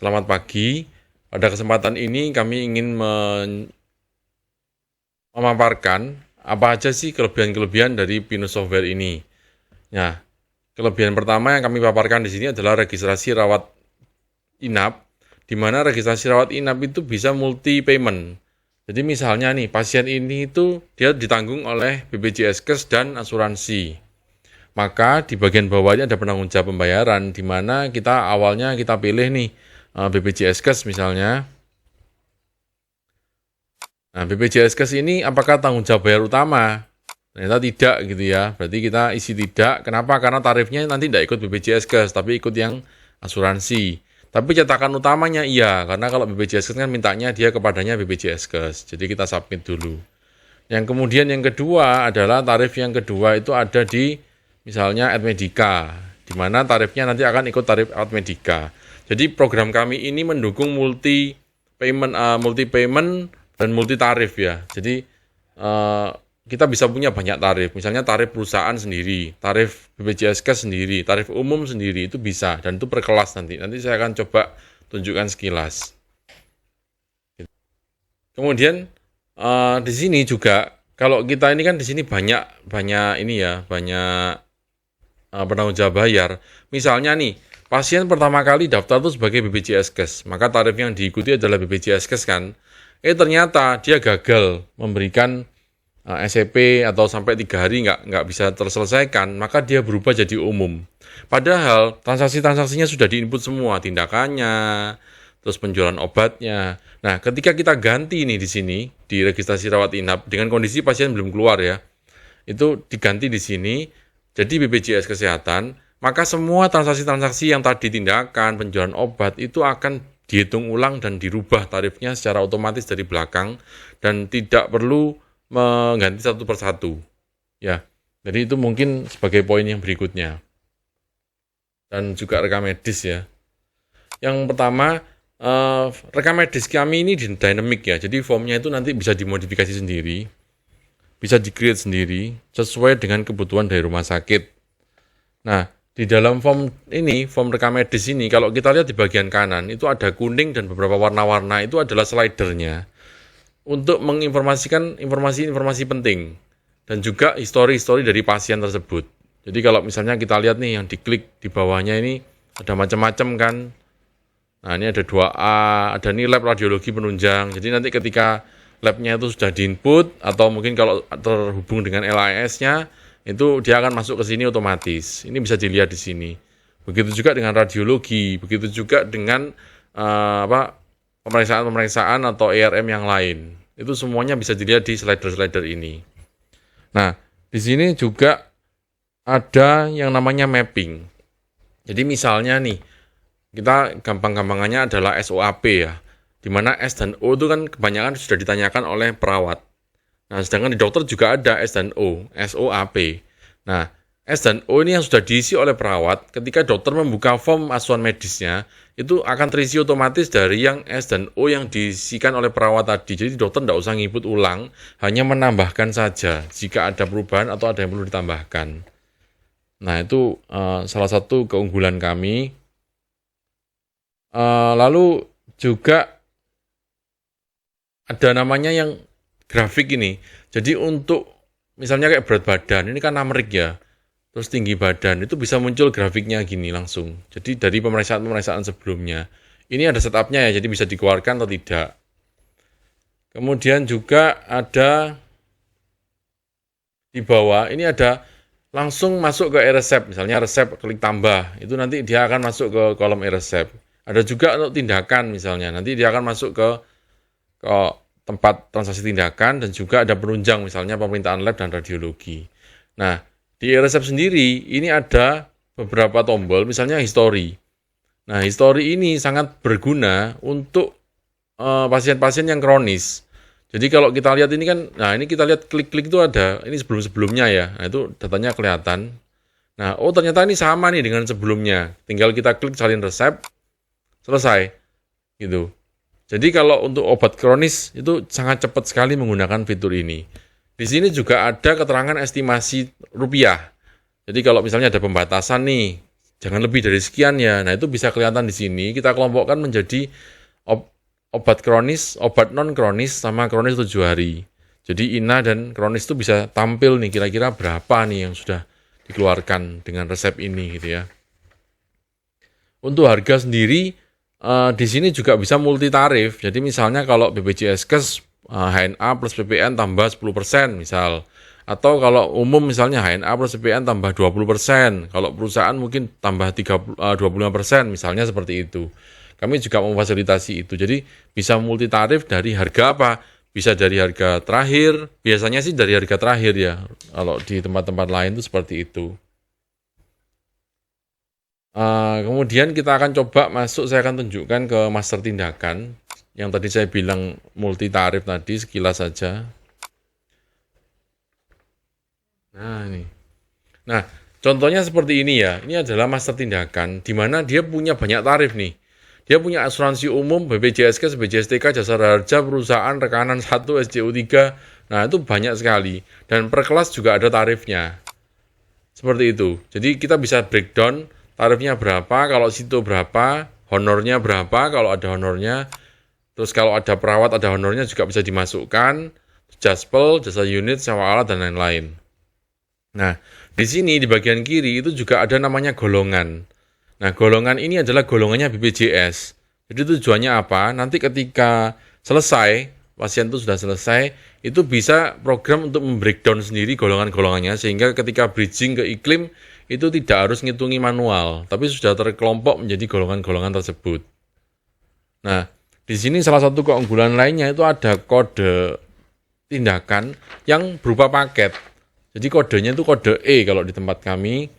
Selamat pagi. Pada kesempatan ini kami ingin memaparkan apa aja sih kelebihan-kelebihan dari Pinus Software ini. Nah, kelebihan pertama yang kami paparkan di sini adalah registrasi rawat inap, di mana registrasi rawat inap itu bisa multi payment. Jadi misalnya nih, pasien ini itu dia ditanggung oleh BPJS dan asuransi. Maka di bagian bawahnya ada penanggung jawab pembayaran, di mana kita awalnya kita pilih nih BPJS misalnya. Nah, BPJS ini apakah tanggung jawab bayar utama? Ternyata tidak gitu ya. Berarti kita isi tidak. Kenapa? Karena tarifnya nanti tidak ikut BPJS, tapi ikut yang asuransi. Tapi cetakan utamanya iya, karena kalau BPJS kan mintanya dia kepadanya BPJS. Jadi kita submit dulu. Yang kemudian yang kedua adalah tarif yang kedua itu ada di misalnya Admedica, di mana tarifnya nanti akan ikut tarif Admedica. Jadi program kami ini mendukung multi payment dan multi tarif ya. Jadi kita bisa punya banyak tarif. Misalnya tarif perusahaan sendiri, tarif BPJS sendiri, tarif umum sendiri itu bisa, dan itu per kelas nanti. Nanti saya akan coba tunjukkan sekilas. Kemudian di sini juga kalau kita ini kan di sini banyak ini ya, banyak penanggung jawab bayar. Misalnya nih, pasien pertama kali daftar itu sebagai BPJS maka tarif yang diikuti adalah BPJS kan. Ternyata dia gagal memberikan SEP atau sampai 3 hari nggak bisa terselesaikan, maka dia berubah jadi umum. Padahal transaksinya sudah diinput semua, tindakannya, terus penjualan obatnya. Nah, ketika kita ganti nih di sini, di registrasi rawat inap, dengan kondisi pasien belum keluar ya, itu diganti di sini, jadi BPJS Kesehatan, maka semua transaksi yang tadi tindakan, penjualan obat, itu akan dihitung ulang dan dirubah tarifnya secara otomatis dari belakang, dan tidak perlu mengganti satu persatu. Ya, jadi itu mungkin sebagai poin yang berikutnya. Dan juga rekam medis ya. Yang pertama, rekam medis kami ini dynamic ya, jadi formnya itu nanti bisa dimodifikasi sendiri, bisa di-create sendiri, sesuai dengan kebutuhan dari rumah sakit. Nah, di dalam form rekam medis ini, kalau kita lihat di bagian kanan, itu ada kuning dan beberapa warna-warna, itu adalah slidernya, untuk menginformasikan informasi-informasi penting, dan juga histori-histori dari pasien tersebut. Jadi kalau misalnya kita lihat nih, yang diklik di bawahnya ini, ada macam-macam kan. Nah, ini ada 2A, ada nih lab radiologi penunjang. Jadi nanti ketika labnya itu sudah diinput, atau mungkin kalau terhubung dengan LAS-nya, itu dia akan masuk ke sini otomatis. Ini bisa dilihat di sini. Begitu juga dengan radiologi, begitu juga dengan pemeriksaan atau ERM yang lain. Itu semuanya bisa dilihat di slider-slider ini. Nah, di sini juga ada yang namanya mapping. Jadi misalnya nih, kita gampang-gampangannya adalah SOAP ya, di mana S dan O itu kan kebanyakan sudah ditanyakan oleh perawat. Nah, sedangkan di dokter juga ada S dan O, SOAP. Nah, S dan O ini yang sudah diisi oleh perawat, ketika dokter membuka form asuhan medisnya, itu akan terisi otomatis dari yang S dan O yang diisikan oleh perawat tadi. Jadi dokter tidak usah ngikut ulang, hanya menambahkan saja jika ada perubahan atau ada yang perlu ditambahkan. Nah, itu salah satu keunggulan kami. Lalu juga ada namanya yang grafik ini. Jadi untuk misalnya kayak berat badan, ini kan numerik ya. Terus tinggi badan, itu bisa muncul grafiknya gini langsung. Jadi dari pemeriksaan sebelumnya. Ini ada setupnya ya, jadi bisa dikeluarkan atau tidak. Kemudian juga ada di bawah, ini ada langsung masuk ke e-resep. Misalnya resep, klik tambah. Itu nanti dia akan masuk ke kolom e-resep. Ada juga untuk tindakan misalnya. Nanti dia akan masuk ke tempat transaksi tindakan, dan juga ada penunjang misalnya pemerintahan lab dan radiologi. Nah, di e-resep sendiri ini ada beberapa tombol, misalnya history. Nah, history ini sangat berguna untuk pasien-pasien yang kronis. Jadi kalau kita lihat ini kan, nah ini kita lihat klik-klik itu ada, ini sebelum-sebelumnya ya. Nah, itu datanya kelihatan. Nah, ternyata ini sama nih dengan sebelumnya. Tinggal kita klik salin resep, selesai. Gitu. Jadi kalau untuk obat kronis itu sangat cepat sekali menggunakan fitur ini. Di sini juga ada keterangan estimasi rupiah. Jadi kalau misalnya ada pembatasan nih, jangan lebih dari sekian ya. Nah, itu bisa kelihatan di sini. Kita kelompokkan menjadi obat kronis, obat non kronis, sama kronis 7 hari. Jadi INA dan kronis itu bisa tampil nih kira-kira berapa nih yang sudah dikeluarkan dengan resep ini gitu ya. Untuk harga sendiri di sini juga bisa multi tarif. Jadi misalnya kalau BPJS-Kes HNA plus PPN tambah 10% misal. Atau kalau umum misalnya HNA plus PPN tambah 20%. Kalau perusahaan mungkin tambah 25% misalnya seperti itu. Kami juga memfasilitasi itu. Jadi bisa multi tarif dari harga apa? Bisa dari harga terakhir, biasanya sih dari harga terakhir ya. Kalau di tempat-tempat lain itu seperti itu. Kemudian kita akan coba masuk, saya akan tunjukkan ke master tindakan. Yang tadi saya bilang multi tarif tadi, sekilas saja. Nah ini. Nah, contohnya seperti ini ya. Ini adalah master tindakan, di mana dia punya banyak tarif nih. Dia punya asuransi umum, BPJS-Kes, BPJS-TK, jasa harja, perusahaan, rekanan 1, SJU3. Nah, itu banyak sekali. Dan per kelas juga ada tarifnya. Seperti itu. Jadi kita bisa breakdown tarifnya berapa, kalau situ berapa, honornya berapa, kalau ada honornya. Terus kalau ada perawat, ada honornya juga bisa dimasukkan. Jaspel, jasa unit, sewa alat, dan lain-lain. Nah, di sini di bagian kiri itu juga ada namanya golongan. Nah, golongan ini adalah golongannya BPJS. Jadi tujuannya apa? Nanti ketika selesai, pasien itu sudah selesai, itu bisa program untuk membreakdown sendiri golongan-golongannya, sehingga ketika bridging ke iklim, itu tidak harus ngitungi manual, tapi sudah terkelompok menjadi golongan-golongan tersebut. Nah, di sini salah satu keunggulan lainnya itu ada kode tindakan yang berupa paket. Jadi kodenya itu kode E kalau di tempat kami.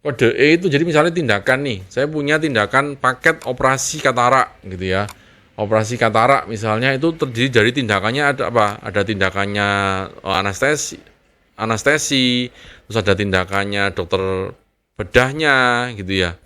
Kode E itu jadi misalnya tindakan nih, saya punya tindakan paket operasi katarak gitu ya. Operasi katarak misalnya itu terdiri dari tindakannya ada apa? Ada tindakannya anestesi, terus ada tindakannya dokter bedahnya gitu ya.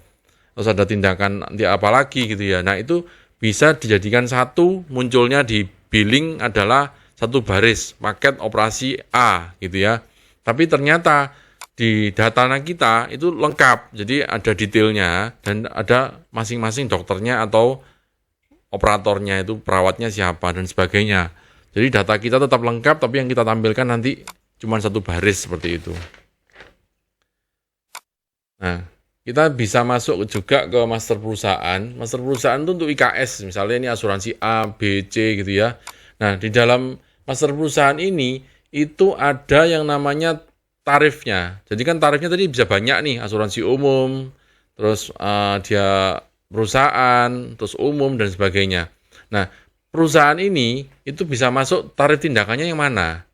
Terus ada tindakan nanti apa lagi gitu ya. Nah, itu bisa dijadikan satu, munculnya di billing adalah satu baris paket operasi A gitu ya. Tapi ternyata di data kita itu lengkap, jadi ada detailnya dan ada masing-masing dokternya atau operatornya itu perawatnya siapa dan sebagainya. Jadi data kita tetap lengkap, tapi yang kita tampilkan nanti cuma satu baris seperti itu. Nah, kita bisa masuk juga ke master perusahaan. Master perusahaan itu untuk IKS, misalnya ini asuransi A, B, C gitu ya. Nah, di dalam master perusahaan ini itu ada yang namanya tarifnya. Jadi kan tarifnya tadi bisa banyak nih, asuransi umum, terus dia perusahaan, terus umum dan sebagainya. Nah, perusahaan ini itu bisa masuk tarif tindakannya yang mana?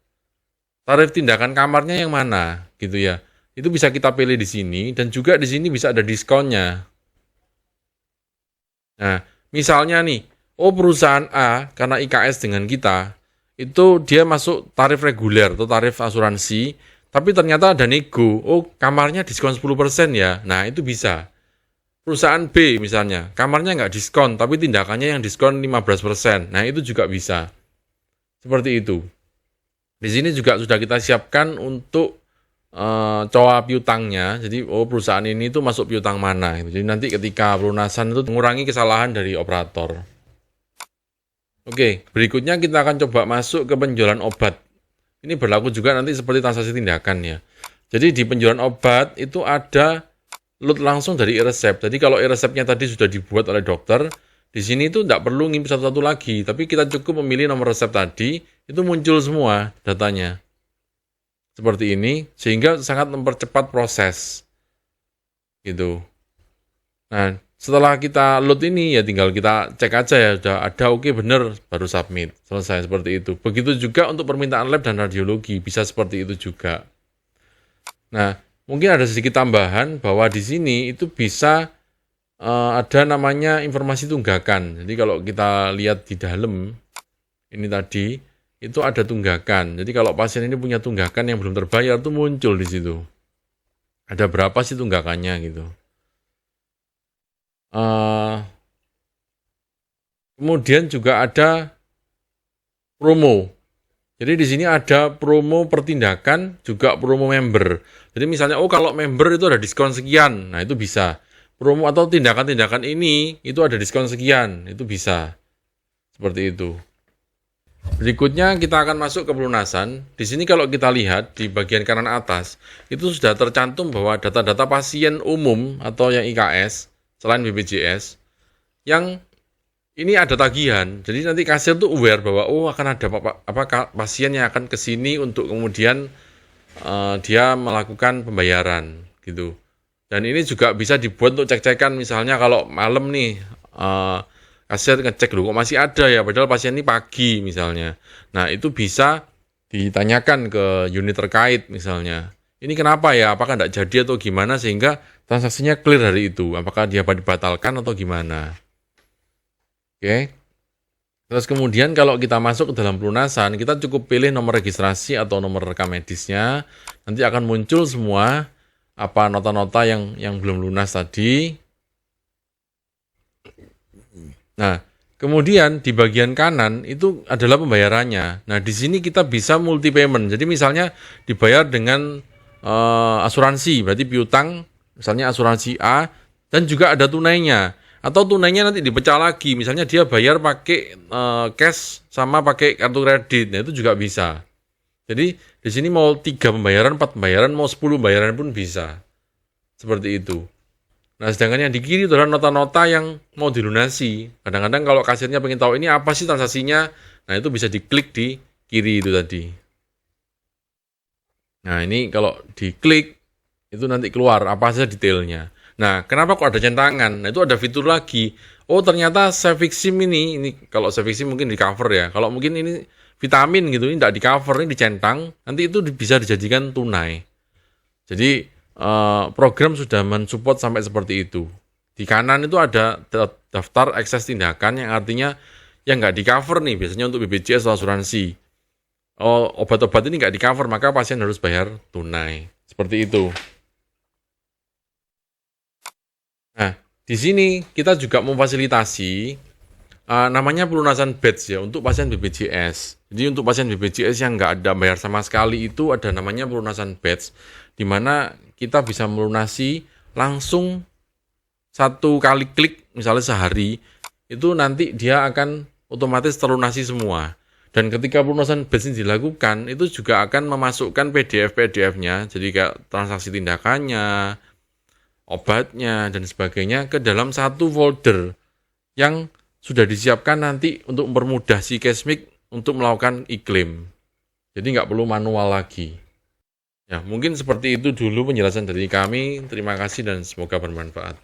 Tarif tindakan kamarnya yang mana gitu ya. Itu bisa kita pilih di sini dan juga di sini bisa ada diskonnya. Nah, misalnya nih, perusahaan A karena IKS dengan kita itu dia masuk tarif reguler atau tarif asuransi. Tapi ternyata ada nego, kamarnya diskon 10% ya. Nah, itu bisa. Perusahaan B misalnya, kamarnya nggak diskon, tapi tindakannya yang diskon 15%. Nah, itu juga bisa. Seperti itu. Di sini juga sudah kita siapkan untuk coa piutangnya. Jadi, perusahaan ini tuh masuk piutang mana. Jadi nanti ketika pelunasan itu mengurangi kesalahan dari operator. Oke, berikutnya kita akan coba masuk ke penjualan obat. Ini berlaku juga nanti seperti transaksi tindakan ya. Jadi di penjualan obat itu ada load langsung dari e-resep. Jadi kalau e-resepnya tadi sudah dibuat oleh dokter, di sini itu tidak perlu ngirim satu-satu lagi. Tapi kita cukup memilih nomor resep tadi, itu muncul semua datanya. Seperti ini, sehingga sangat mempercepat proses. Gitu. Nah, setelah kita load ini ya tinggal kita cek aja ya, sudah ada oke bener baru submit. Selesai seperti itu. Begitu juga untuk permintaan lab dan radiologi, bisa seperti itu juga. Nah, mungkin ada sedikit tambahan bahwa di sini itu bisa ada namanya informasi tunggakan. Jadi kalau kita lihat di dalam ini tadi itu ada tunggakan. Jadi kalau pasien ini punya tunggakan yang belum terbayar itu muncul di situ. Ada berapa sih tunggakannya gitu. Kemudian juga ada promo. Jadi di sini ada promo pertindakan, juga promo member. Jadi misalnya, kalau member itu ada diskon sekian, nah itu bisa. promo atau tindakan-tindakan ini itu ada diskon sekian, itu bisa. Seperti itu. Berikutnya kita akan masuk ke pelunasan. Di sini kalau kita lihat di bagian kanan atas, itu sudah tercantum bahwa data-data pasien umum atau yang IKS, selain BPJS, yang ini ada tagihan. Jadi nanti kasir tuh aware bahwa akan ada pasien yang akan ke sini untuk kemudian dia melakukan pembayaran gitu. Dan ini juga bisa dibuat untuk cek-cekan, misalnya kalau malam nih kasir ngecek dulu kok masih ada ya, padahal pasien ini pagi misalnya. Nah itu bisa ditanyakan ke unit terkait misalnya. Ini kenapa ya, apakah tidak jadi atau gimana, sehingga transaksinya clear hari itu, apakah dia dibatalkan atau gimana. Oke. Terus kemudian kalau kita masuk ke dalam pelunasan, kita cukup pilih nomor registrasi atau nomor rekam medisnya. Nanti akan muncul semua apa nota-nota yang belum lunas tadi. Nah, kemudian di bagian kanan itu adalah pembayarannya. Nah, di sini kita bisa multi payment. Jadi misalnya dibayar dengan asuransi, berarti piutang, misalnya asuransi A, dan juga ada tunainya. Atau tunainya nanti dipecah lagi, misalnya dia bayar pakai cash sama pakai kartu kredit, nah itu juga bisa. Jadi di sini mau 3 pembayaran, 4 pembayaran, mau 10 pembayaran pun bisa. Seperti itu. Nah, sedangkan yang di kiri itu adalah nota-nota yang mau dilunasi. Kadang-kadang kalau kasirnya pengen tahu ini apa sih transaksinya, nah itu bisa diklik di kiri itu tadi. Nah, ini kalau diklik, itu nanti keluar apa saja detailnya. Nah, kenapa kok ada centangan? Nah, itu ada fitur lagi. Oh, ternyata Savixim ini kalau Savixim mungkin di cover ya. Kalau mungkin ini vitamin gitu, ini tidak di cover, ini dicentang, nanti itu bisa dijadikan tunai. Jadi, program sudah mensupport sampai seperti itu. Di kanan itu ada daftar akses tindakan yang artinya yang nggak di cover nih, biasanya untuk BPJS atau asuransi. Obat-obat ini nggak di cover, maka pasien harus bayar tunai. Seperti itu. Nah, di sini kita juga memfasilitasi namanya pelunasan batch ya untuk pasien BPJS. Jadi untuk pasien BPJS yang nggak ada bayar sama sekali itu ada namanya pelunasan batch, di mana kita bisa melunasi langsung 1 kali klik, misalnya sehari, itu nanti dia akan otomatis terlunasi semua. Dan ketika pelunasan batch ini dilakukan, itu juga akan memasukkan PDF-nya, jadi kayak transaksi tindakannya, obatnya, dan sebagainya ke dalam satu folder yang sudah disiapkan nanti untuk mempermudah si Cashmik untuk melakukan iklim. Jadi nggak perlu manual lagi. Ya, mungkin seperti itu dulu penjelasan dari kami. Terima kasih dan semoga bermanfaat.